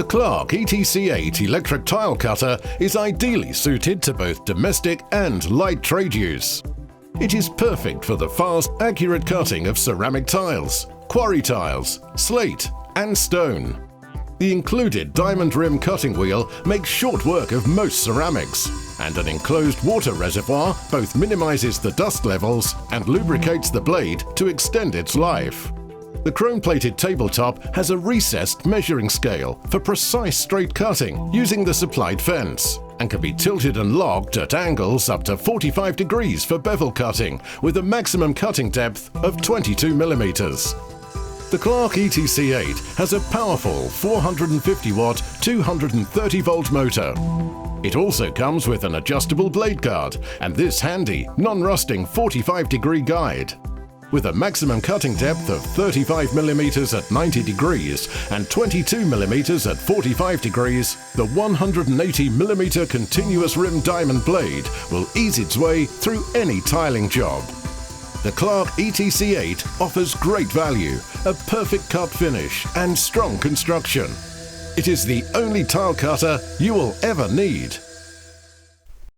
The Clarke ETC8 electric tile cutter is ideally suited to both domestic and light trade use. It is perfect for the fast, accurate cutting of ceramic tiles, quarry tiles, slate and stone. The included diamond rim cutting wheel makes short work of most ceramics, and an enclosed water reservoir both minimizes the dust levels and lubricates the blade to extend its life. The chrome-plated tabletop has a recessed measuring scale for precise straight cutting using the supplied fence, and can be tilted and locked at angles up to 45 degrees for bevel cutting with a maximum cutting depth of 22 millimeters. The Clarke ETC8 has a powerful 450-watt, 230-volt motor. It also comes with an adjustable blade guard and this handy, non-rusting 45-degree guide. With a maximum cutting depth of 35 millimeters at 90 degrees and 22 millimeters at 45 degrees, the 180 millimeter continuous rim diamond blade will ease its way through any tiling job. The Clarke ETC8 offers great value, a perfect cut finish and strong construction. It is the only tile cutter you will ever need.